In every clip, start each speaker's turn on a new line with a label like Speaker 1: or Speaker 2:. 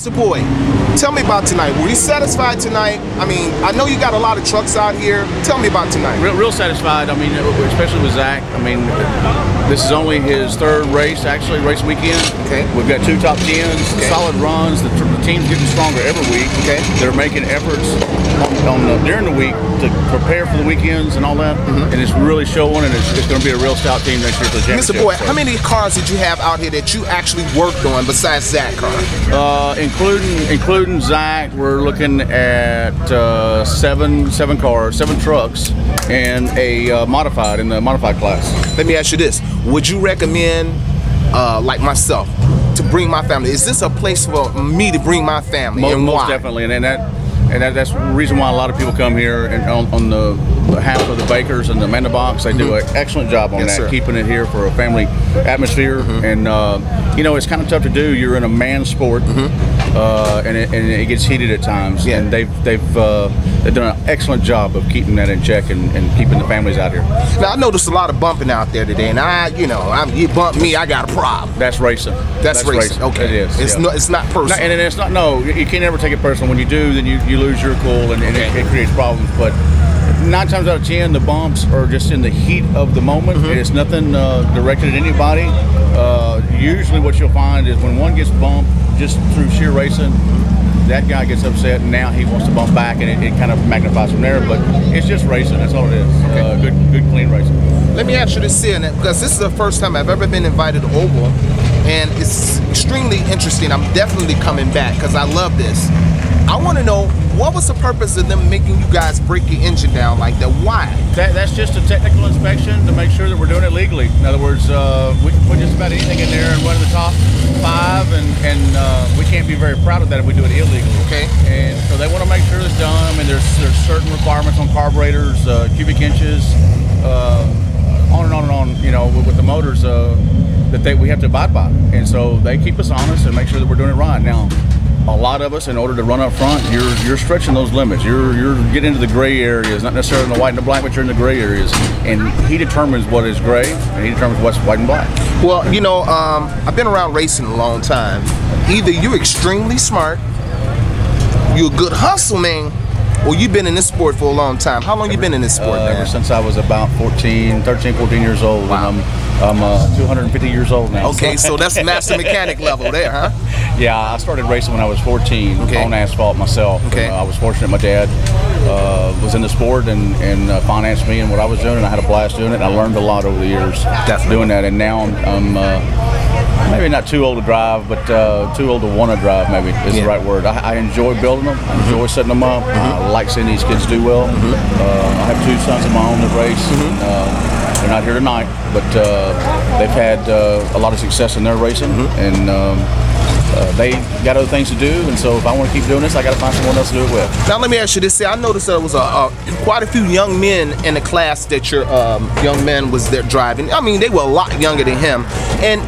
Speaker 1: Mr. Boy, tell me about tonight. Were you satisfied tonight? I mean, I know you got a lot of trucks out here. Tell me about tonight.
Speaker 2: Real satisfied. I mean, especially with Zach. I mean, this is only his third race, actually, race weekend.
Speaker 1: Okay.
Speaker 2: We've got 2 top 10s, solid runs. The team's getting stronger every week.
Speaker 1: Okay.
Speaker 2: They're making efforts during the week to prepare for the weekends and all that, and it's really showing. And it's going to be a real stout team next year for the championship.
Speaker 1: Mr. Boy, how many cars did you have out here that you actually worked on besides Zach car?
Speaker 2: Including Zach, we're looking at 7 cars, 7 trucks, and a modified in the modified class.
Speaker 1: Let me ask you this: would you recommend, like myself, to bring my family? Is this a place for me to bring my family? And
Speaker 2: most
Speaker 1: why?
Speaker 2: definitely, and that's the reason why a lot of people come here. And on the behalf of the Bakers and the Madhouse, they do an excellent job on that, keeping it here for a family atmosphere. And you know, it's kind of tough to do. You're in a man sport, and it gets heated at times. And they've done an excellent job of keeping that in check and keeping the families out here.
Speaker 1: Now I noticed a lot of bumping out there today, and you bump me, I got a problem.
Speaker 2: That's racing.
Speaker 1: That's racing. Okay, it is. It's not personal.
Speaker 2: And it's not. No, you can't ever take it personal. When you do, then you lose your cool, and it creates problems. But 9 times out of 10, the bumps are just in the heat of the moment. It's nothing directed at anybody. Usually what you'll find is when one gets bumped just through sheer racing, that guy gets upset and now he wants to bump back, and it kind of magnifies from there. But it's just racing. That's all it is. Good, clean racing.
Speaker 1: Let me ask you this here, because this is the first time I've ever been invited to Oval, and it's extremely interesting. I'm definitely coming back because I love this. I want to know, what was the purpose of them making you guys break your engine down like that? Why?
Speaker 2: That's just a technical inspection to make sure that we're doing it legally. In other words, we can put just about anything in there and run the top 5, and we can't be very proud of that if we do it illegally.
Speaker 1: Okay.
Speaker 2: And so they want to make sure it's done. I mean, there's certain requirements on carburetors, cubic inches, on and on and on. You know, with the motors that we have to abide by, and so they keep us honest and make sure that we're doing it right. Now, a lot of us, in order to run up front, you're stretching those limits. You're getting into the gray areas, not necessarily in the white and the black, but you're in the gray areas. And he determines what is gray, and he determines what's white and black.
Speaker 1: Well, you know, I've been around racing a long time. Either you're extremely smart, you're a good hustle man, or you've been in this sport for a long time. How long you been in this sport, man?
Speaker 2: Ever since I was about 13, 14 years old.
Speaker 1: Wow.
Speaker 2: And I'm 250 years old now.
Speaker 1: Okay, so that's master mechanic level there, huh?
Speaker 2: Yeah, I started racing when I was 14 on asphalt myself.
Speaker 1: Okay.
Speaker 2: I was fortunate my dad was in the sport and financed me in what I was doing, and I had a blast doing it. And I learned a lot over the years doing that, and now I'm maybe not too old to drive, but too old to want to drive, maybe is the right word. I enjoy building them. I enjoy setting them up. I like seeing these kids do well. I have 2 sons of my own that race. They're not here tonight, but they've had a lot of success in their racing, and they got other things to do. And so if I want to keep doing this, I got to find someone else to do it with.
Speaker 1: Now let me ask you this. I noticed there was quite a few young men in the class that your young man was there driving. I mean, they were a lot younger than him. And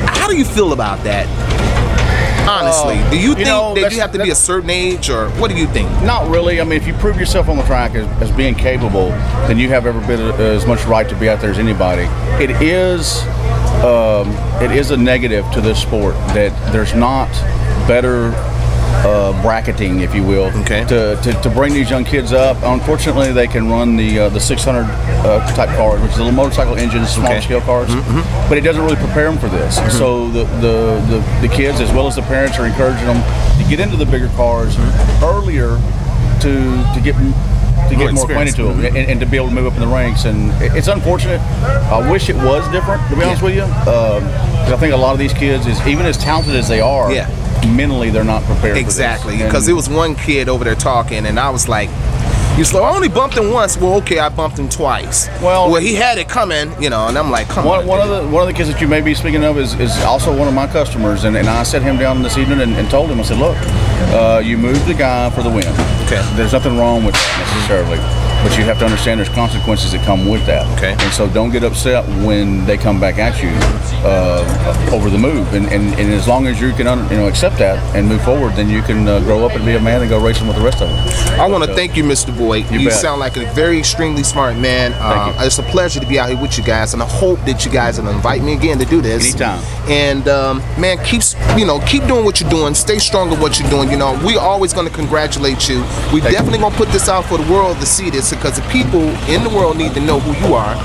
Speaker 1: how do you feel about that? Honestly, do you think that you have to be a certain age, or what do you think?
Speaker 2: Not really. I mean, if you prove yourself on the track as being capable, then you have every bit as much right to be out there as anybody. It is a negative to this sport that there's not better bracketing, if you will, to bring these young kids up. Unfortunately, they can run the 600 type cars, which is a little motorcycle engine, small scale cars, but it doesn't really prepare them for this. So the kids, as well as the parents, are encouraging them to get into the bigger cars earlier to get more acquainted to them and to be able to move up in the ranks. And it's unfortunate. I wish it was different, to be honest with you, because I think a lot of these kids, even as talented as they are, mentally they're not prepared for this.
Speaker 1: Exactly, because there was one kid over there talking, and I was like, he's like, I only bumped him once. Well, okay, I bumped him twice. Well, he had it coming, you know, and I'm like, come on.
Speaker 2: One of the kids that you may be speaking of is also one of my customers, and I sat him down this evening and told him, I said, look, you moved the guy for the win. Okay. There's nothing wrong with that necessarily. but you have to understand there's consequences that come with that.
Speaker 1: Okay.
Speaker 2: And so don't get upset when they come back at you over the move. And as long as you can accept that and move forward, then you can grow up and be a man and go racing with the rest of them.
Speaker 1: I want to thank you, Mr. Boyd. You
Speaker 2: bet.
Speaker 1: sound like a very extremely smart man.
Speaker 2: Thank you.
Speaker 1: It's a pleasure to be out here with you guys, and I hope that you guys will invite me again to do this.
Speaker 2: Anytime.
Speaker 1: And man, keep doing what you're doing. Stay strong at what you're doing. We're always going to congratulate you. We definitely going to put this out for the world to see this, because the people in the world need to know who you are,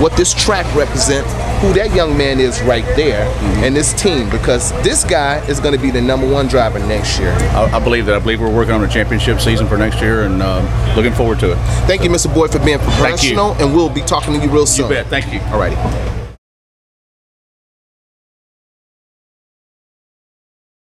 Speaker 1: what this track represents, who that young man is right there, and this team, because this guy is going to be the #1 driver next year.
Speaker 2: I believe that. I believe we're working on a championship season for next year, and looking forward to it.
Speaker 1: Thank you, Mr. Boyd, for being professional, and we'll be talking to you real soon.
Speaker 2: You bet. Thank you.
Speaker 1: Alrighty.